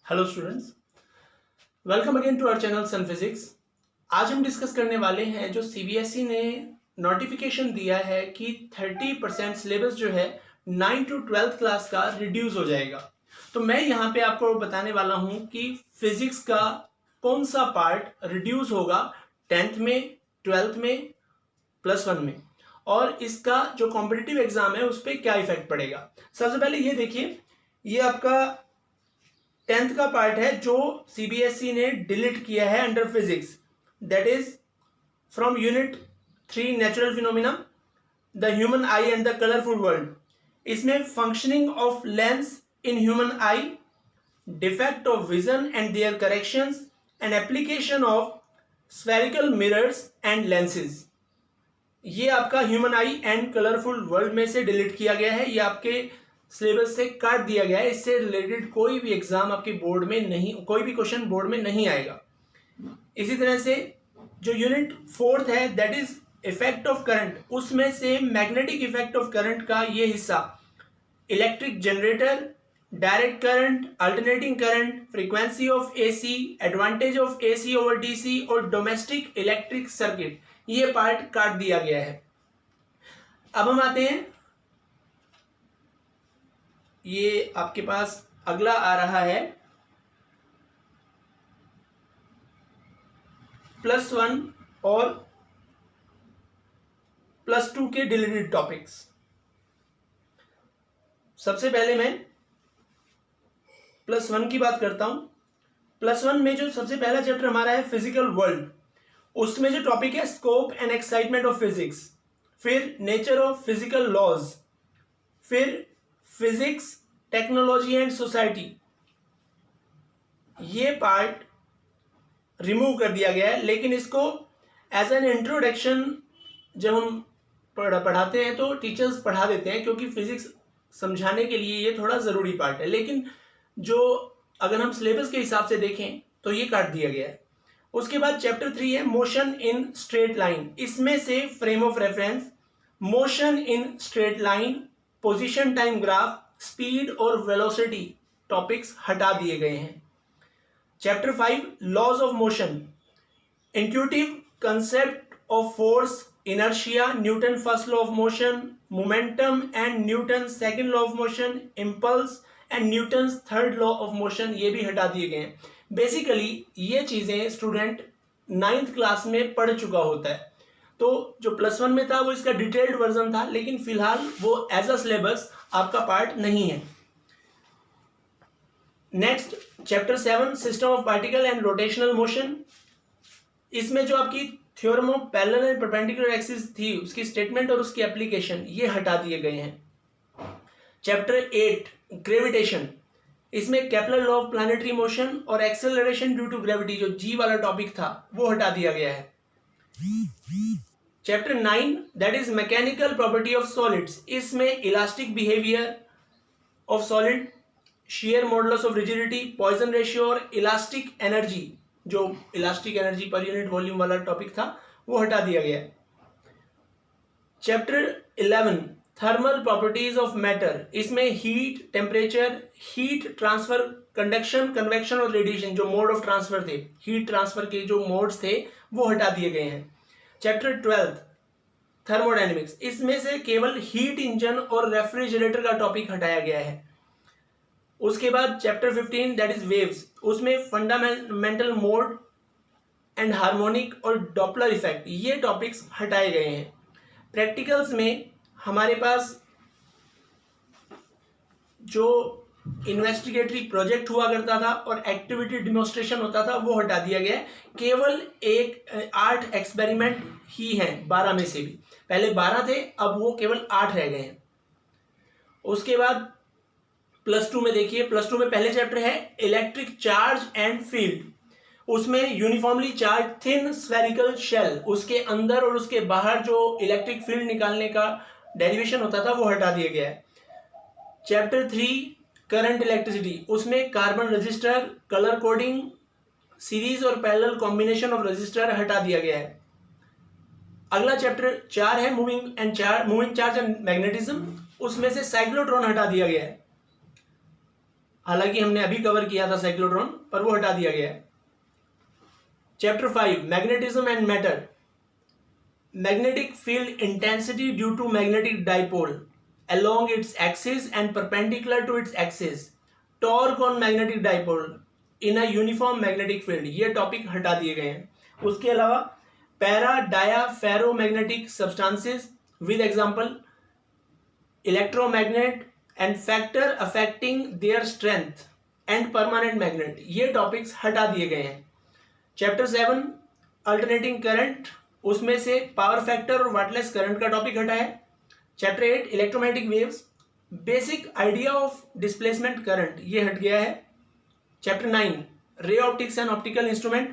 Hello students, welcome again to our channel Sun Physics. आज हम discuss करने वाले हैं जो सीबीएसई ने नोटिफिकेशन दिया है कि 30% सिलेबस जो है 9 to 12th क्लास का रिड्यूस हो जाएगा। तो मैं यहाँ पे आपको बताने वाला हूँ कि फिजिक्स का कौन सा पार्ट रिड्यूस होगा 10th में, 12th में, +1 में, और इसका जो कॉम्पिटिटिव एग्जाम है उस पर क्या इफेक्ट पड़ेगा। सबसे पहले ये देखिए, ये आपका 10th का पार्ट है जो सीबीएसई ने डिलीट किया है under physics, that is from unit 3 natural phenomena, the human eye and the colourful world. इसमें functioning of lens in human eye, defect of vision and their corrections and application of spherical mirrors and lenses, ये आपका human eye and colourful world में से delete किया गया है। ये आपके सिलेबस से काट दिया गया है। इससे रिलेटेड कोई भी एग्जाम आपके बोर्ड में नहीं, कोई भी क्वेश्चन बोर्ड में नहीं आएगा। इसी तरह से जो यूनिट 4th है that is effect of current, उसमें से मैग्नेटिक इफेक्ट ऑफ करंट का ये हिस्सा, electric generator, direct current, alternating current, frequency of AC, advantage of AC over DC और डोमेस्टिक इलेक्ट्रिक सर्किट, ये पार्ट काट दिया गया है। अब हम आते हैं, ये आपके पास अगला आ रहा है +1 और +2 के डिलीटेड टॉपिक्स। सबसे पहले मैं +1 की बात करता हूं। +1 में जो सबसे पहला चैप्टर हमारा है फिजिकल वर्ल्ड, उसमें जो टॉपिक है scope and excitement of physics, फिर नेचर ऑफ फिजिकल लॉज, फिर फिजिक्स, टेक्नोलॉजी एंड सोसाइटी, ये पार्ट रिमूव कर दिया गया है। लेकिन इसको एज एन इंट्रोडक्शन जब हम पढ़ाते हैं तो टीचर्स पढ़ा देते हैं, क्योंकि फिजिक्स समझाने के लिए ये थोड़ा ज़रूरी पार्ट है। लेकिन जो अगर हम सिलेबस के हिसाब से देखें तो ये काट दिया गया है। उसके बाद चैप्टर 3 है मोशन इन स्ट्रेट लाइन। इसमें से frame of reference, motion in straight line, position time graph, speed और वेलोसिटी टॉपिक्स हटा दिए गए हैं। Chapter 5 laws of motion, intuitive concept of force, inertia, Newton first law of motion, momentum and Newton second law of motion, impulse and Newton third law of motion, ये भी हटा दिए गए हैं। बेसिकली ये चीजें स्टूडेंट 9th क्लास में पढ़ चुका होता है। तो जो +1 में था वो इसका डिटेल्ड वर्जन था, लेकिन फिलहाल वो एज अ सिलेबस आपका पार्ट नहीं है। Next chapter 7 system of particle and rotational motion, इसमें जो आपकी theorem of parallel and perpendicular axis थी, उसकी स्टेटमेंट और उसकी एप्लीकेशन, ये हटा दिए गए हैं। चैप्टर 8 ग्रेविटेशन, इसमें Kepler law of planetary motion और एक्सेलरेशन ड्यू टू ग्रेविटी, जो जी वाला टॉपिक था वो हटा दिया गया है। Chapter 9 that is mechanical property of solids, इसमें elastic behaviour of solid, shear modulus of rigidity, Poisson ratio और इलास्टिक एनर्जी, जो elastic energy per unit volume वाला टॉपिक था वो हटा दिया गया है। Chapter 11 thermal properties of matter, इसमें heat, temperature, heat transfer, conduction, convection और रेडिएशन, जो मोड ऑफ ट्रांसफर थे, हीट ट्रांसफर के जो मोड्स थे वो हटा दिए गए हैं। चैप्टर 12 थर्मोडायनेमिक्स, इसमें से केवल हीट इंजन और रेफ्रिजरेटर का टॉपिक हटाया गया है। उसके बाद चैप्टर 15 दैट इज वेव्स, उसमें फंडामेंटल मोड एंड हार्मोनिक और डॉपलर इफेक्ट, ये टॉपिक्स हटाए गए हैं। प्रैक्टिकल्स में हमारे पास जो इन्वेस्टिगेटरी प्रोजेक्ट हुआ करता था और एक्टिविटी डिमोन्स्ट्रेशन होता था वो हटा दिया गया है। केवल 8 एक्सपेरिमेंट ही हैं 12 में से भी, पहले 12 थे, अब वो केवल 8 रह गए हैं। उसके बाद +2 में देखिए, +2 में पहले चैप्टर है इलेक्ट्रिक चार्ज एंड फील्ड, उसमें uniformly charged thin spherical shell, उसके अंदर और उसके बाहर जो इलेक्ट्रिक फील्ड निकालने का डेरिवेशन होता था वो हटा दिया गया है। चैप्टर 3 करंट इलेक्ट्रिसिटी, उसमें carbon register, colour coding, series और पैरेलल कॉम्बिनेशन ऑफ रजिस्टर हटा दिया गया है। अगला चैप्टर 4 है मूविंग चार्ज एंड मैग्नेटिज्म, उसमें से साइक्लोट्रॉन हटा दिया गया है। हालांकि हमने अभी कवर किया था साइक्लोट्रॉन, पर वो हटा दिया गया है। Chapter 5 magnetism and matter. Magnetic field intensity due to magnetic dipole along its axis and perpendicular to its axis, torque on magnetic dipole in a uniform magnetic field, ये टॉपिक हटा दिए गए हैं। उसके अलावा para dia ferromagnetic substances with example electromagnet and factor affecting their strength and permanent magnet, ये topics हटा दिए गए हैं। चैप्टर 7 अल्टरनेटिंग करंट, उसमें से पावर फैक्टर और वाटलेस करंट का टॉपिक हटा है। Chapter 8 electromagnetic waves, basic idea of displacement current, ये हट गया है। Chapter 9 ray optics and optical instrument,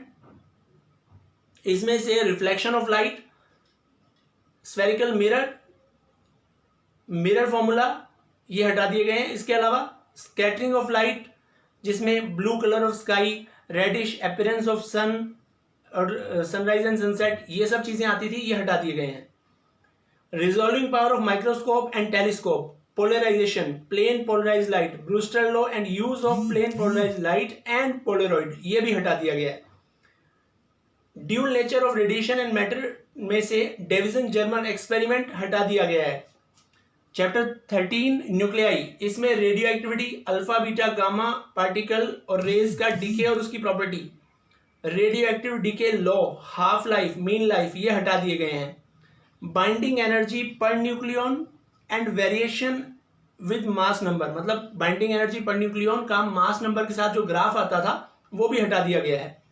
इसमें से reflection of light, spherical mirror, mirror formula, ये हटा दिए गए हैं। इसके अलावा स्कैटरिंग ऑफ लाइट, जिसमें blue colour of sky, reddish appearance of sun और सनराइज एंड सनसेट, ये सब चीजें आती थी, ये हटा दिए गए हैं। Resolving power of microscope and telescope, polarisation, plane polarise light, Brewster law and use of plane polarise light and polaroid, ये भी हटा दिया गया है। Dual nature of radiation and matter में से डेविसन जर्मन एक्सपेरिमेंट हटा दिया गया है। चैप्टर 13 न्यूक्लियाई, इसमें radioactivity, alpha beta gamma particle और रेज का डीके और उसकी property, radioactive decay law, half life, mean life, ये हटा दिए गए हैं। Binding energy per nucleon and variation with mass number, मतलब बाइंडिंग एनर्जी पर न्यूक्लियन का मास नंबर के साथ जो ग्राफ आता था वो भी हटा दिया गया है।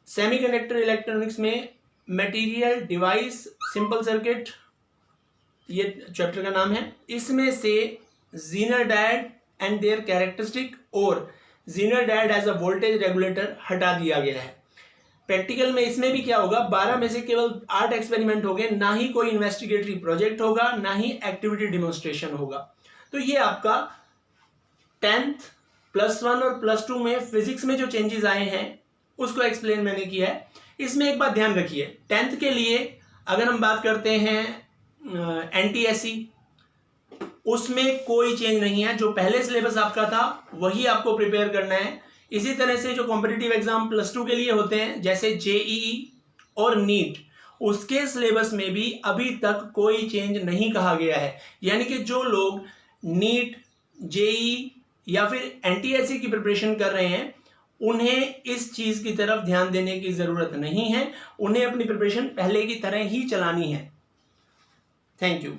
सेमीकंडक्टर इलेक्ट्रॉनिक्स में मटेरियल डिवाइस सिंपल सर्किट, ये चैप्टर का नाम है। इसमें से Zener diode and their characteristic और Zener diode as a voltage regulator हटा दिया गया है। प्रैक्टिकल में इसमें भी क्या होगा, 12 में से केवल 8 एक्सपेरिमेंट होंगे, ना ही कोई इन्वेस्टिगेटरी प्रोजेक्ट होगा, ना ही एक्टिविटी डिमोन्स्ट्रेशन होगा। तो ये आपका 10th +1 और +2 में फिजिक्स में जो चेंजेस आए हैं उसको एक्सप्लेन मैंने किया है। इसमें एक बात ध्यान रखिए, 10th के लिए अगर हम बात करते हैं NTSE, उसमें कोई चेंज नहीं है, जो पहले सिलेबस आपका था वही आपको प्रिपेयर करना है। इसी तरह से जो कॉम्पिटिटिव एग्जाम +2 के लिए होते हैं जैसे JEE और नीट, उसके सिलेबस में भी अभी तक कोई चेंज नहीं कहा गया है। यानी कि जो लोग नीट, JEE या फिर NTSE की प्रिपरेशन कर रहे हैं उन्हें इस चीज की तरफ ध्यान देने की जरूरत नहीं है, उन्हें अपनी प्रिपरेशन पहले की तरह ही चलानी है। Thank you.